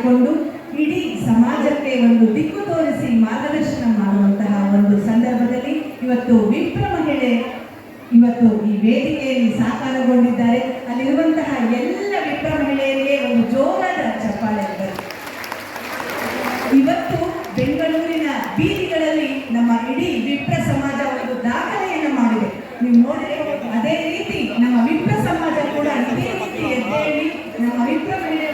ಮಾಡಿಕೊಂಡು ಇಡೀ ಸಮಾಜಕ್ಕೆ ಒಂದು ದಿಕ್ಕು ತೋರಿಸಿ ಮಾರ್ಗದರ್ಶನ ಮಾಡುವಂತಹ ಒಂದು ಸಂದರ್ಭದಲ್ಲಿ ಇವತ್ತು ವಿಪ್ರ ಮಹಿಳೆ ಇವತ್ತು ಈ ವೇದಿಕೆಯಲ್ಲಿ ಸಾಕಾರಗೊಂಡಿದ್ದಾರೆ. ಅಲ್ಲಿರುವಂತಹ ಎಲ್ಲ ವಿಪ್ರ ಮಹಿಳೆಯರಿಗೆ ಒಂದು ಜೋರಾದ ಚಪ್ಪಾಳೆ. ಇವತ್ತು ಬೆಂಗಳೂರಿನ ಬೀದಿಗಳಲ್ಲಿ ನಮ್ಮ ಇಡೀ ವಿಪ್ರ ಸಮಾಜ ಒಂದು ದಾಖಲೆಯನ್ನು ಮಾಡಿದೆ. ನೀವು ನೋಡಿದ್ರೆ ಅದೇ ರೀತಿ ನಮ್ಮ ವಿಪ್ರ ಸಮಾಜ ಕೂಡ ಇದೇ ರೀತಿ ಎದ್ದೇಳಿ ನಮ್ಮ ವಿಪ್ರ ಮಹಿಳೆ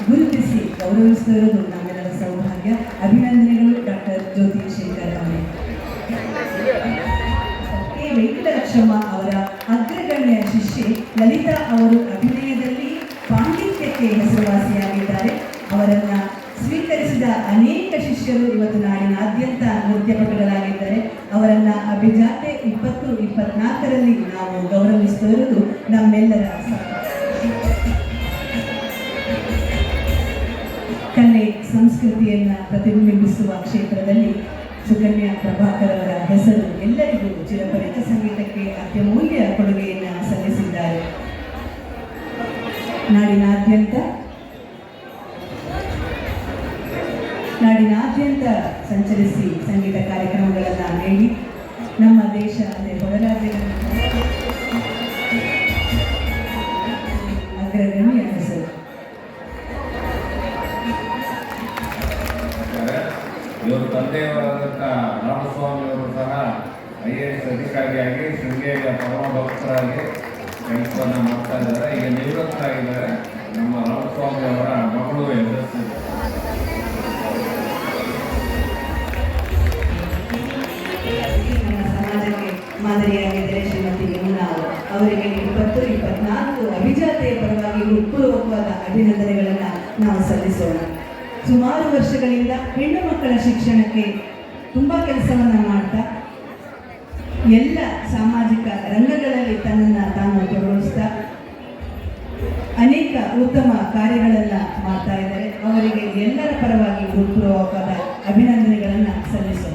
ಗುರುತಿಸಿ ಗೌರವಿಸುತ್ತಿರುವುದು ನಮ್ಮೆಲ್ಲರ ಸೌಭಾಗ್ಯ. ಅಭಿನಂದನೆಗಳು ಡಾಕ್ಟರ್ ಜ್ಯೋತಿ ಶೇಖರ್ ಅವರೇ. ಕೆ ವೆಂಕಟಲಕ್ಷ್ಮ ಅವರ ಅಗ್ರಗಣ್ಯ ಶಿಷ್ಯೆ ಲಲಿತಾ ಅವರು ಅಭಿನಯದಲ್ಲಿ ಪಾಂಡಿತ್ಯಕ್ಕೆ ಹೆಸರುವಾಸಿಯಾಗಿದ್ದಾರೆ. ಅವರನ್ನ ಸ್ವೀಕರಿಸಿದ ಅನೇಕ ಶಿಷ್ಯರು ಇವತ್ತು ನಾಡಿನಾದ್ಯಂತ ನೃತ್ಯಪಟುಗಳಾಗಿದ್ದಾರೆ. ಅವರನ್ನ ಅಭಿಜಾತೆ 2024ರಲ್ಲಿ ನಾವು ಗೌರವಿಸುತ್ತಿರುವುದು ನಮ್ಮೆಲ್ಲರ ಕಲೆ ಸಂಸ್ಕೃತಿಯನ್ನು ಪ್ರತಿಬಿಂಬಿಸುವ ಕ್ಷೇತ್ರದಲ್ಲಿ ಸುಕನ್ಯಾ ಪ್ರಭಾಕರ್ ಅವರ ಹೆಸರು ಎಲ್ಲರಿಗೂ ಚಿರಪರಿಚಿತ. ಸಂಗೀತಕ್ಕೆ ಅತ್ಯಮೂಲ್ಯ ಕೊಡುಗೆಯನ್ನು ಸಲ್ಲಿಸಿದ್ದಾರೆ. ನಾಡಿನಾದ್ಯಂತ ಸಂಚರಿಸಿ ಸಂಗೀತ ಕಾರ್ಯಕ್ರಮಗಳನ್ನು ನೀಡಿ ನಮ್ಮ ದೇಶ ಅಂದರೆ ಹೊರ ರಾಜ್ಯಗಳ ಅಗ್ರಗಣ್ಯ ಹೆಸರು. ಇವರು ತಂದೆಯವರಾದಂಥ ರಾಮಸ್ವಾಮಿಯವರು ಸಹ IAS ಅಧಿಕಾರಿಯಾಗಿ ಶೃಂಗೇರಿಯ ಪರಮ ಭಕ್ತರಾಗಿ ಕೆಲಸವನ್ನು ಮಾಡ್ತಾ ಇದ್ದಾರೆ. ಈಗ ನಿವೃತ್ತರಾಗಿದ್ದಾರೆ. ನಮ್ಮ ರಾಮಸ್ವಾಮಿ ಅವರ ಮಗಳು ಯಶಸ್ವಿ. ಸಮಾಜಕ್ಕೆ ಮಾದರಿಯಾಗಿದ್ದರೆ ಶ್ರೀಮತಿ ಯಮುನಾ ಅವರಿಗೆ 2024 ಅಭಿಜಾತೆಯ ಪರವಾಗಿ ಹೃತ್ಪೂರ್ವಕವಾದ ಅಭಿನಂದನೆಗಳನ್ನು ನಾವು ಸಲ್ಲಿಸೋಣ. ಸುಮಾರು ವರ್ಷಗಳಿಂದ ಹೆಣ್ಣು ಮಕ್ಕಳ ಶಿಕ್ಷಣಕ್ಕೆ ತುಂಬ ಕೆಲಸವನ್ನು ಮಾಡ್ತಾ ಎಲ್ಲ ಸಾಮಾಜಿಕ ರಂಗಗಳಲ್ಲಿ ತನ್ನನ್ನು ತಾನು ತೊಡಗಿಸ್ತಾ ಅನೇಕ ಉತ್ತಮ ಕಾರ್ಯಗಳನ್ನು ಮಾಡ್ತಾ ಇದ್ದಾರೆ. ಅವರಿಗೆ ಎಲ್ಲರ ಪರವಾಗಿ ಹೃತ್ಪೂರ್ವಕವಾದ ಅಭಿನಂದನೆಗಳನ್ನು ಸಲ್ಲಿಸೋಣ.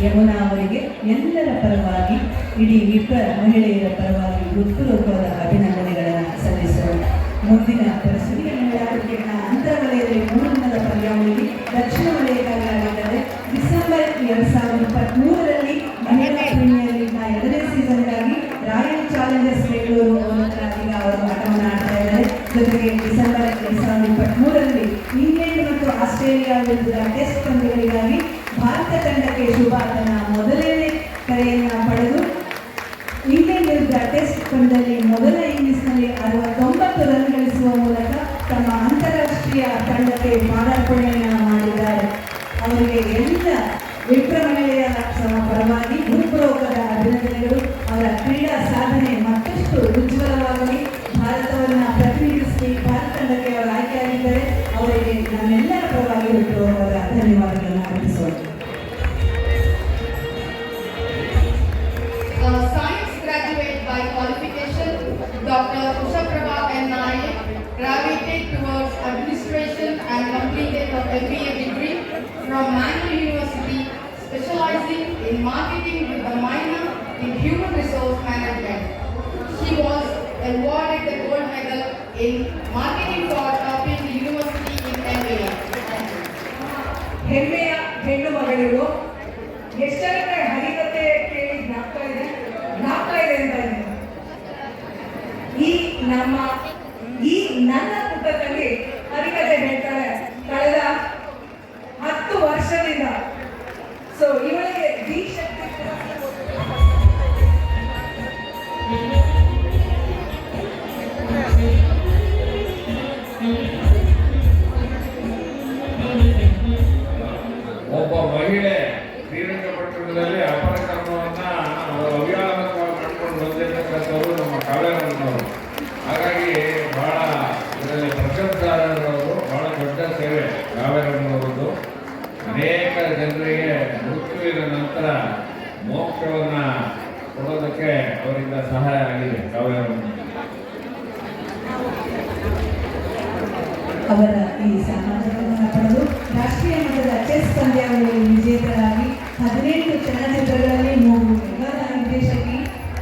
ಯಮುನಾ ಅವರಿಗೆ ಎಲ್ಲರ ಪರವಾಗಿ ಇಡೀ ವಿಪ್ರ ಮಹಿಳೆಯರ ಪರವಾಗಿ ಹೃತ್ಪೂರ್ವಕವಾದ ಅಭಿನಂದನೆಗಳನ್ನು ಸಲ್ಲಿಸೋಣ. ಮುಂದಿನ ಪರಿಸ್ಥಿತಿಯ ಮಹಿಳಾ ಕ್ರಿಕೆಟ್ನ ಅಂತರ ವಲಯದಲ್ಲಿ 3 ದಿನದ ಪಂದ್ಯಾವಳಿಯಲ್ಲಿ ದಕ್ಷಿಣ ವಲಯಕ್ಕಾಗಲಿದ್ದಾರೆ. ಡಿಸೆಂಬರ್ 2023ರಲ್ಲಿ ಮಹಿಳಾ ಪ್ರೀಮಿಯರ್ ಲೀಗ್ನ 2ನೇ ಸೀಸನ್ಗಾಗಿ ರಾಯಲ್ ಚಾಲೆಂಜರ್ಸ್ ಬೆಂಗಳೂರು ಈಗ ಅವರು ಆಟವನ್ನು ಆಡ್ತಾ ಇದ್ದಾರೆ. ಜೊತೆಗೆ ಡಿಸೆಂಬರ್ 2023ರಲ್ಲಿ ಇಂಗ್ಲೆಂಡ್ ಮತ್ತು ಆಸ್ಟ್ರೇಲಿಯಾ ವಿರುದ್ಧ ಟೆಸ್ಟ್ ಪಂದ್ಯಗಳಿಗಾಗಿ ಭಾರತ ತಂಡಕ್ಕೆ ಶುಭ ತನ್ನ ಮೊದಲನೇ ಕರೆಯನ್ನು ಪಡೆದು ಇಂಗ್ಲೆಂಡ್ ವಿರುದ್ಧ ಟೆಸ್ಟ್ ಪಂದ್ಯದಲ್ಲಿ ಮೊದಲ ಇನ್ನಿಂಗ್ಸ್ನಲ್ಲಿ 69 ರನ್ ಗಳಿಸುವ ಮೂಲಕ ತಮ್ಮ ಅಂತಾರಾಷ್ಟ್ರೀಯ ತಂಡಕ್ಕೆ ಪಾದಾರ್ಪಣೆಯನ್ನು ಮಾಡಿದ್ದಾರೆ. ಅವರಿಗೆ ಎಲ್ಲ ವಿಪ್ರ ಮಹಿಳೆಯರ ಪರವಾಗಿ ಹೃತ್ಪೂರ್ವಕದ ಅಭಿನಂದನೆಗಳು. ಅವರ ಕ್ರೀಡಾ ಸಾಧನೆ ಮತ್ತಷ್ಟು ಉಜ್ವಲವಾಗಿ ಭಾರತವನ್ನು ಪ್ರತಿನಿಧಿಸಿ ಭಾರತ ತಂಡಕ್ಕೆ ಅವರು ಆಯ್ಕೆಯಾಗಿದ್ದಾರೆ. ಅವರಿಗೆ ನಮ್ಮೆಲ್ಲರ ಪರವಾಗಿ ಹೃತ್ಪೂರ್ವಕದ ಧನ್ಯವಾದಗಳನ್ನು ಅರ್ಪಿಸೋಣ. Science graduate by qualification, Dr. Usha Prabha N. Nayak, gravitated towards administration and completed her MBA degree from Mangalore University, specializing in marketing with a minor in human resource management. She was awarded the gold medal in marketing for topping the university in MBA. ಹೆಮ್ಮೆಯ ಹೆಣ್ಣು ಮಗಳಿಗೂ ಎಷ್ಟರಕ್ಕೆ ಹರಿಕತೆ ಕೇಳಿ ಜ್ಞಾಪಕ ಇದೆ ಅಂತ ಇದೆ. ಈ ನನ್ನ ಪುಟದಲ್ಲಿ ಹರಿಕತೆ ಹೇಳ್ತಾಳೆ ಕಳೆದ 10 ವರ್ಷದಿಂದ. ಸೊ ಇವಳಿಗೆ ದಿ ಶಕ್ತಿ ಒಬ್ಬ ಮಹಿಳೆ ಶ್ರೀರಂಗಪಟ್ಟಣದಲ್ಲಿ ಅಪರಕರ್ಮವನ್ನ ಅವ್ಯಾಹತವಾಗಿ ಮಾಡ್ಕೊಂಡು ಬಂದಿರತಕ್ಕಂಥವ್ರು ನಮ್ಮ ಕಾವ್ಯರನ್ನವರು. ಹಾಗಾಗಿ ಬಹಳ ಇದರಲ್ಲಿ ಪ್ರಶಂಸಾರ್ಹರವರು, ಬಹಳ ದೊಡ್ಡ ಸೇವೆ ಕಾವ್ಯರನ್ನವರದ್ದು. ಅನೇಕ ಜನರಿಗೆ ಮೃತ್ಯುವಿನ ನಂತರ ಮೋಕ್ಷವನ್ನ ಕೊಡೋದಕ್ಕೆ ಅವರಿಂದ ಸಹಾಯ ಆಗಿದೆ ಕಾವ್ಯರನ್ನು. ಅವರ ಈ ಸಮಾಜವನ್ನು ಪಡೆದು ರಾಷ್ಟ್ರೀಯ ಮಟ್ಟದ ಚೆಸ್ ಪಂದ್ಯಾವಳಿಯಲ್ಲಿ ವಿಜೇತರಾಗಿ 18 ಚಲನಚಿತ್ರಗಳಲ್ಲಿ 3 ಮೆಗಾದ ನಿರ್ದೇಶಕಿ,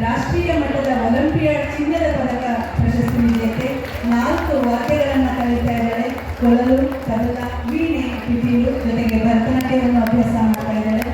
ರಾಷ್ಟ್ರೀಯ ಮಟ್ಟದ ಒಲಿಂಪಿಯಾಡ್ ಚಿನ್ನದ ಪದಕ ಪ್ರಶಸ್ತಿ ವಿಜೇತೆ, 4 ವಾದ್ಯಗಳನ್ನು ಕಲಿತಾ ಇದ್ದಾಳೆ. ಕೊಳಲು, ತಬಲ, ವೀಣೆ, ಪಿಟೀಲು ಜೊತೆಗೆ ಭರತನಾಟ್ಯವನ್ನು ಅಭ್ಯಾಸ ಮಾಡ್ತಾ ಇದ್ದಾಳೆ.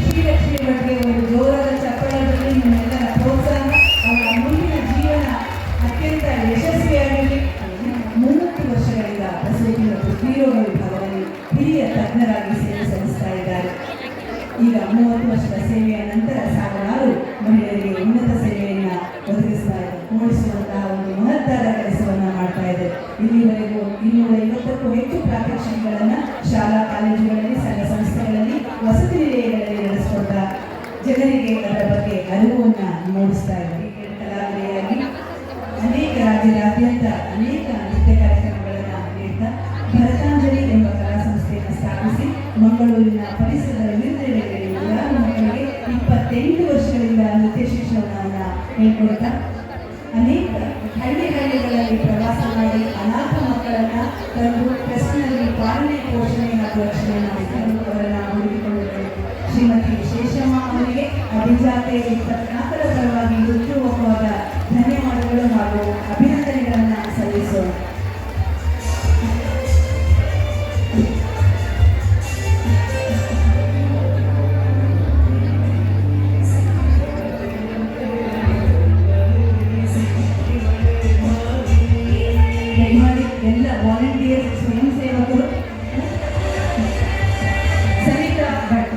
ಶ್ರೀಲಕ್ಷ್ಮಿ ಬಗ್ಗೆ ಒಂದು ಜೋರಾದ ಚಪ್ಪಳದಲ್ಲಿ ನಿಮ್ಮೆಲ್ಲರ ಪ್ರೋತ್ಸಾಹ ಅವರ ಮುಂದಿನ ಜೀವನ ಅತ್ಯಂತ ಯಶಸ್ವಿಯಾಗಲಿ. 30 ವರ್ಷಗಳಿಂದ ಪ್ರಸೂತಿ ಮತ್ತು ಸ್ತ್ರೀರೋಗ ವಿಭಾಗದಲ್ಲಿ ಹಿರಿಯ ತಜ್ಞರಾಗಿ ಸೇವೆ ಸಲ್ಲಿಸ್ತಾ ಇದ್ದಾರೆ. ಈಗ 30 ವರ್ಷದ ಸೇವೆಯ ನಂತರ ಸಾವಿರಾರು ಮಹಿಳೆಯರಿಗೆ ಉನ್ನತ ಸೇವೆಯನ್ನು ಒದಗಿಸ್ತಾ ಇದೆ, ಮೂಡಿಸುವಂತಹ ಒಂದು ಮಹತ್ತಾದ ಕೆಲಸವನ್ನು ಮಾಡ್ತಾ ಇದೆ. ಇಲ್ಲಿವರೆಗೂ 250ಕ್ಕೂ ಹೆಚ್ಚು ಪ್ರಾತ್ಯಕ್ಷಿಕೆಗಳನ್ನು ಶಾಲಾ ಕಾಲೇಜುಗಳಲ್ಲಿ, ಸಂಘ ಸಂಸ್ಥೆಗಳಲ್ಲಿ, ವಸತಿ ನಿಲಯಗಳಲ್ಲಿ ನಡೆಸಿಕೊಡ್ತಾ ಜನರಿಗೆ ಅದರ ಬಗ್ಗೆ ಅರಿವನ್ನು ಮೂಡಿಸ್ತಾ ಇದೆ. ಕಲಾವಿದೆಯಾಗಿ ಅನೇಕ ರಾಜ್ಯದಾದ್ಯಂತ ಅನೇಕ ನೃತ್ಯ ಕಾರ್ಯಕ್ರಮಗಳನ್ನು ನೀಡ್ತಾ ಭರತಾಂಜಲಿ ಎಂಬ ಕಲಾ ಸಂಸ್ಥೆಯನ್ನು ಸ್ಥಾಪಿಸಿ ಮಂಗಳೂರಿನ ಪರಿಸರದ ವಿವಿಧೆಡೆಗಳಲ್ಲಿ ನೂರಾರು ಮಕ್ಕಳಿಗೆ 28 ವರ್ಷಗಳಿಂದ ನೃತ್ಯ ಶಿಕ್ಷಣವನ್ನು ಹೇಳ್ಕೊಡ್ತಾ ಅನೇಕ ಹಳ್ಳಿಗಳಲ್ಲಿ ಪ್ರವಾಸ ಮಾಡಿ ಅನಾಥ ಮಕ್ಕಳನ್ನು ತಂದು ಟ್ರಸ್ಟ್ನಲ್ಲಿ ಪಾಲನೆ, ಪೋಷಣೆ ಹಾಗೂ ರಕ್ಷಣೆಯನ್ನು ತಂದು ಅವರನ್ನು ಹುಡುಕಿಕೊಂಡಿದ್ದಾರೆ. ಶ್ರೀಮತಿ ಶೇಷಮ್ಮ ಅವರಿಗೆ ಅಭಿಜಾತೆ 24ರ ಪರವಾಗಿ ಹೃತ್ಪೂರ್ವಕವಾದ ಧನ್ಯವಾದಗಳು ಹಾಗೂ ಅಭಿನಂದನೆಗಳನ್ನು ಸಲ್ಲಿಸೋಣ. ದಯಮಾಡಿ ಎಲ್ಲ ವಾಲಂಟಿಯರ್ಸ್ ಸ್ವಯಂ ಸೇವಕರು, ಸವಿತಾ ಭಟ್.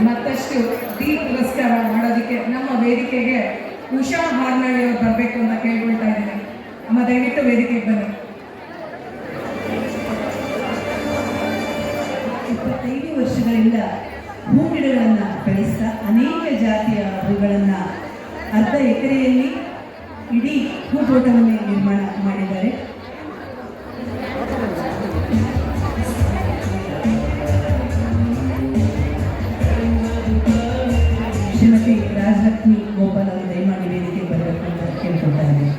ಮತ್ತಷ್ಟು ದೀಪ್ ಪುರಸ್ಕಾರ ಮಾಡೋದಕ್ಕೆ ನಮ್ಮ ವೇದಿಕೆಗೆ ಉಷಾ ಹಾರ್ನಳ್ಳಿ ಅವರು ಬರಬೇಕು ಅಂತ ಕೇಳ್ಕೊಳ್ತಾ ಇದ್ದೀನಿ. ಅಮ್ಮ ದಯವಿಟ್ಟು ವೇದಿಕೆಗೆ ಬನ್ನಿ. 25 ವರ್ಷಗಳಿಂದ ಹೂಗಿಡಗಳನ್ನು ಬೆಳೆಸ್ತಾ ಅನೇಕ ಜಾತಿಯ ಹೂಗಳನ್ನು ಅರ್ಧ ಎಕರೆಯಲ್ಲಿ ಇಡೀ ಹೂತೋಟವನ್ನೇ ನಿರ್ಮಾಣ ಮಾಡಿದ್ದಾರೆ. ಶ್ರೀಮತಿ ರಾಜಲಕ್ಷ್ಮಿ ಗೋಪಾಲ್ ಅವರು ದಯಮಾಡಿ ವೇದಿಕೆ ಬರಬೇಕು ಅಂತ ಕೇಳ್ಕೊಳ್ತಾ ಇದ್ದೀನಿ.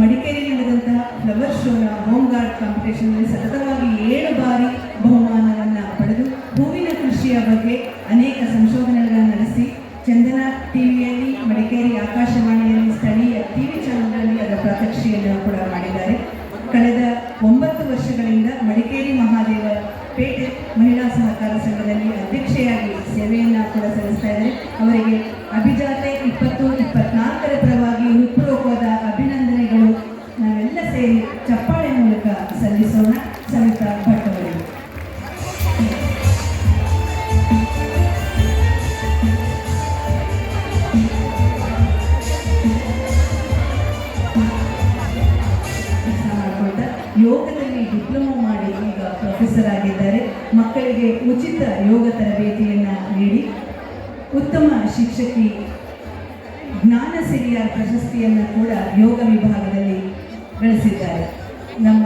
ಮಡಿಕೇರಿಯಲ್ಲಿ ನಡೆದಂತಹ ಫ್ಲವರ್ ಶೋನ ಹೋಮ್ ಗಾರ್ಡ್ ಕಾಂಪಿಟೇಷನ್ನಲ್ಲಿ ಸತತವಾಗಿ 7 ಬಾರಿ ಬಹುಮಾನವನ್ನು ಪಡೆದು ಹೂವಿನ ಕೃಷಿಯ ಬಗ್ಗೆ ಅನೇಕ ಸಂಶೋಧನೆಗಳನ್ನು ನಡೆಸಿ ಚಂದನ ಟಿವಿಯಲ್ಲಿ, ಮಡಿಕೇರಿ ಆಕಾಶವಾಣಿಯಲ್ಲಿ, ಸ್ಥಳೀಯ ಟಿವಿ ಚಾನೆಲ್ಗಳಲ್ಲಿ ಅದರ ಪ್ರಾತ್ಯಕ್ಷಿಕೆಯನ್ನು ಕೂಡ ಮಾಡಿದ್ದಾರೆ. ಕಳೆದ 9 ವರ್ಷಗಳಿಂದ ಮಡಿಕೇರಿ ಮಹಾದೇವ ಪೇಟೆ ಮಹಿಳಾ ಸಹಕಾರ ಸಂಘದಲ್ಲಿ ಅಧ್ಯಕ್ಷೆಯಾಗಿ ಸೇವೆಯನ್ನು ಕೂಡ ಸಲ್ಲಿಸ್ತಾ ಇದ್ದಾರೆ. ಅವರಿಗೆ ಅಭಿಜಾತೆ 2024ರ ಪರವಾಗಿ ಹೃತ್ಪೂರ್ವಕವಾದ ಅಭಿನಂದನೆಗಳು ನಾವೆಲ್ಲ ಸೇರಿ ಚಪ್ಪಾಳೆ ಮೂಲಕ ಸಲ್ಲಿಸೋಣ. ಸವಿತಾ ಭಟ್ ಅವರಿಗೆ. ಯೋಗದಲ್ಲಿ ಡಿಪ್ಲೊಮಾ ಮಾಡಿ ಈಗ ಪ್ರೊಫೆಸರ್ ಆಗಿದ್ದಾರೆ. ಮಕ್ಕಳಿಗೆ ಉಚಿತ ಯೋಗ ತರಬೇತಿಯನ್ನು ನೀಡಿ ಉತ್ತಮ ಶಿಕ್ಷಕಿ ಜ್ಞಾನ ಸಿರಿಯ ಪ್ರಶಸ್ತಿಯನ್ನು ಕೂಡ ಯೋಗ ವಿಭಾಗದಲ್ಲಿ ಗಳಿಸಿದ್ದಾರೆ. ನಮ್ಮ